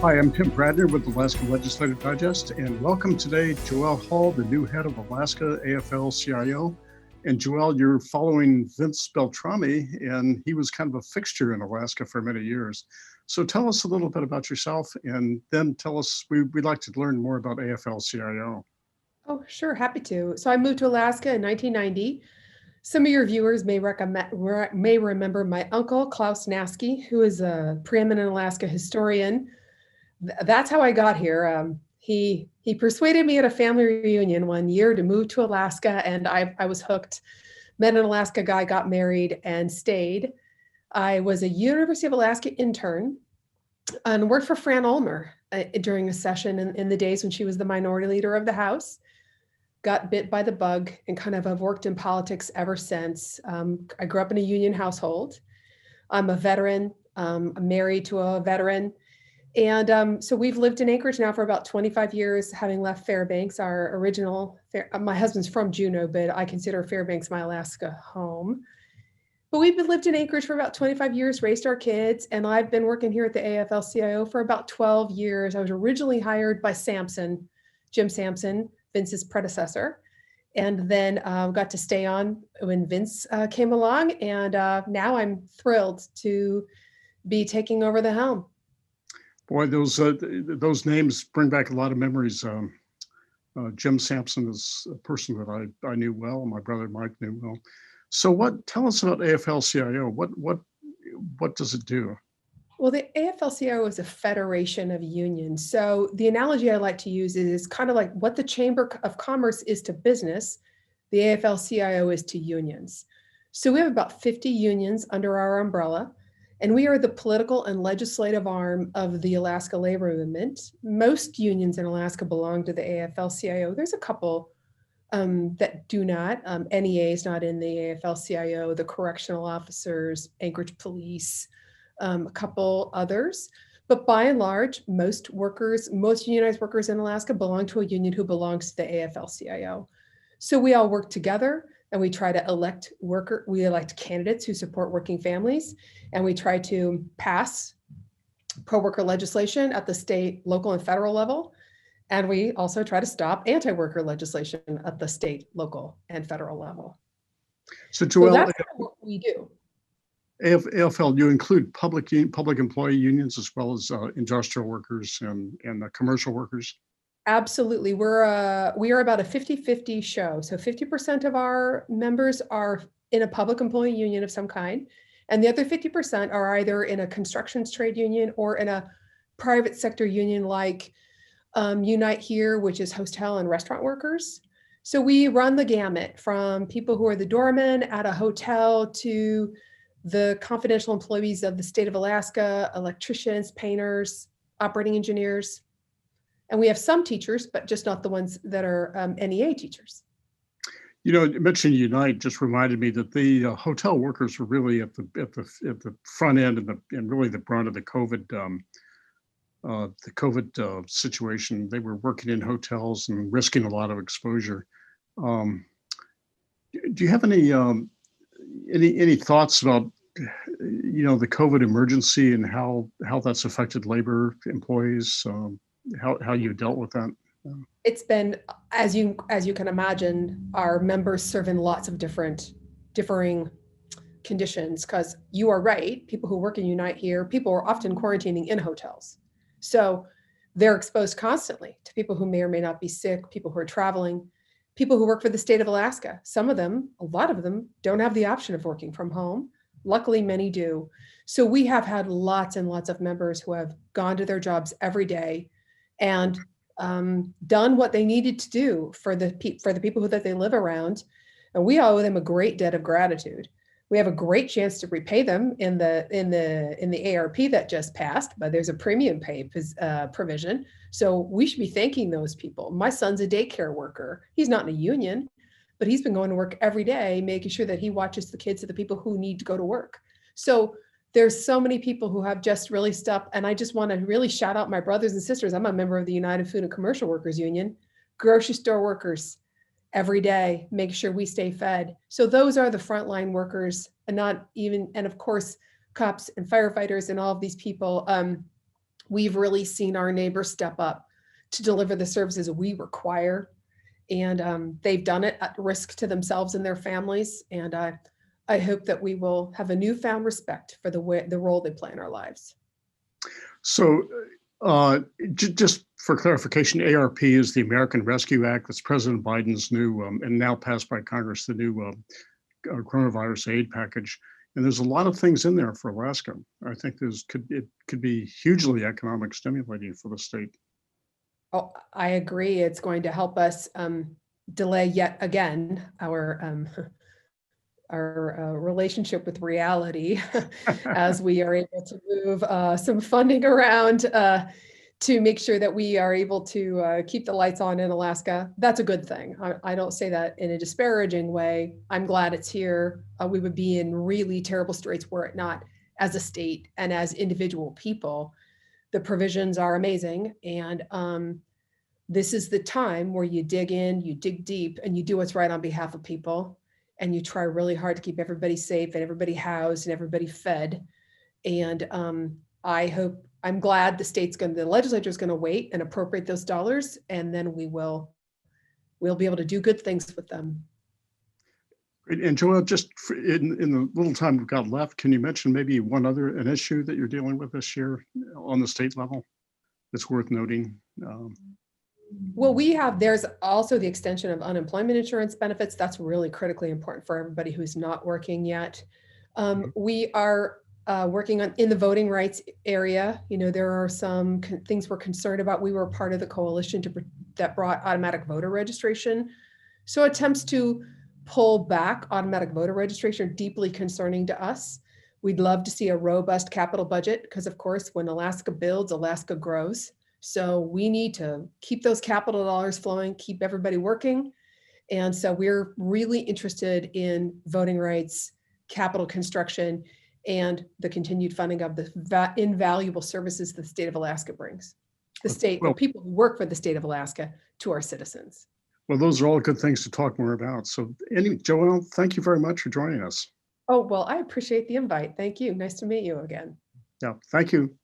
Hi, I'm Tim Bradner with Alaska Legislative Digest, and welcome today, Joelle Hall, the new head of Alaska AFL-CIO. And Joelle, you're following Vince Beltrami, and he was kind of a fixture in Alaska for many years. So tell us a little bit about yourself, and then tell us, we'd like to learn more about AFL-CIO. Oh, sure, happy to. So I moved to Alaska in 1990. Some of your viewers may remember my uncle, Klaus Naske, who is a preeminent Alaska historian. That's how I got here. He persuaded me at a family reunion one year to move to Alaska, and I was hooked. Met an Alaska guy, got married, and stayed. I was a University of Alaska intern and worked for Fran Ulmer during a session in the days when she was the minority leader of the House. Got bit by the bug and kind of have worked in politics ever since. I grew up in a union household. I'm a veteran. I'm married to a veteran. And so we've lived in Anchorage now for about 25 years, having left Fairbanks, our original, my husband's from Juneau, but I consider Fairbanks my Alaska home. But we've lived in Anchorage for about 25 years, raised our kids, and I've been working here at the AFL-CIO for about 12 years. I was originally hired by Jim Sampson, Vince's predecessor, and then got to stay on when Vince came along, and now I'm thrilled to be taking over the helm. Boy, those names bring back a lot of memories. Jim Sampson is a person that I knew well, and my brother Mike knew well. So tell us about AFL-CIO. What does it do? Well, the AFL-CIO is a federation of unions. So the analogy I like to use is kind of like what the Chamber of Commerce is to business, the AFL-CIO is to unions. So we have about 50 unions under our umbrella, and we are the political and legislative arm of the Alaska labor movement. Most unions in Alaska belong to the AFL-CIO. There's a couple that do not. NEA is not in the AFL-CIO, the correctional officers, Anchorage Police, a couple others. But by and large, most unionized workers in Alaska belong to a union who belongs to the AFL-CIO. So we all work together, and we try to elect candidates who support working families, and we try to pass pro-worker legislation at the state, local, and federal level. And we also try to stop anti-worker legislation at the state, local, and federal level. So Joelle, that's kind of what we do. AFL, you include public employee unions as well as industrial workers and commercial workers? Absolutely. We are about a 50-50 show. So 50% of our members are in a public employee union of some kind, and the other 50% are either in a constructions trade union or in a private sector union like Unite Here, which is hotel and restaurant workers. So we run the gamut from people who are the doormen at a hotel to the confidential employees of the state of Alaska, electricians, painters, operating engineers. And we have some teachers, but just not the ones that are NEA teachers. You know, you mentioned Unite just reminded me that the hotel workers were really at the front end and really the brunt of the COVID situation. They were working in hotels and risking a lot of exposure. Do you have any thoughts about the COVID emergency and how that's affected labor employees? How you dealt with that? It's been, as you can imagine, our members serve in lots of differing conditions, because you are right, people who work in Unite Here, people are often quarantining in hotels. So they're exposed constantly to people who may or may not be sick, people who are traveling, people who work for the state of Alaska. Some of them, a lot of them, don't have the option of working from home. Luckily, many do. So we have had lots and lots of members who have gone to their jobs every day and done what they needed to do for the people that they live around, and we owe them a great debt of gratitude. We have a great chance to repay them in the ARP that just passed, but there's a premium pay provision, so we should be thanking those people. My son's a daycare worker. He's not in a union, but he's been going to work every day, making sure that he watches the kids of the people who need to go to work. So there's so many people who have just really stepped, and I just want to really shout out my brothers and sisters. I'm a member of the United Food and Commercial Workers Union, grocery store workers every day, make sure we stay fed. So those are the frontline workers, and of course, cops and firefighters and all of these people We've really seen our neighbors step up to deliver the services we require. And they've done it at risk to themselves and their families. And I hope that we will have a newfound respect for the role they play in our lives. So just for clarification, ARP is the American Rescue Act. That's President Biden's new and now passed by Congress, the new coronavirus aid package. And there's a lot of things in there for Alaska. I think it could be hugely economic stimulating for the state. Oh, I agree. It's going to help us delay yet again our relationship with reality as we are able to move some funding around to make sure that we are able to keep the lights on in Alaska. That's a good thing. I don't say that in a disparaging way. I'm glad it's here. We would be in really terrible straits were it not, as a state and as individual people. The provisions are amazing. And this is the time where you dig in, you dig deep, and you do what's right on behalf of people. And you try really hard to keep everybody safe and everybody housed and everybody fed. And I'm glad the legislature is going to wait and appropriate those dollars, and then we'll be able to do good things with them. And Joelle, just in the little time we've got left, can you mention maybe an issue that you're dealing with this year on the state level that's worth noting? Well, there's also the extension of unemployment insurance benefits. That's really critically important for everybody who's not working yet. We are working in the voting rights area. There are some things we're concerned about. We were part of the coalition that brought automatic voter registration. So attempts to pull back automatic voter registration are deeply concerning to us. We'd love to see a robust capital budget because, of course, when Alaska builds, Alaska grows. So we need to keep those capital dollars flowing, keep everybody working. And so we're really interested in voting rights, capital construction, and the continued funding of the invaluable services the state of Alaska brings. The people who work for the state of Alaska to our citizens. Well, those are all good things to talk more about. So anyway, Joelle, thank you very much for joining us. Oh, well, I appreciate the invite. Thank you. Nice to meet you again. Yeah, thank you.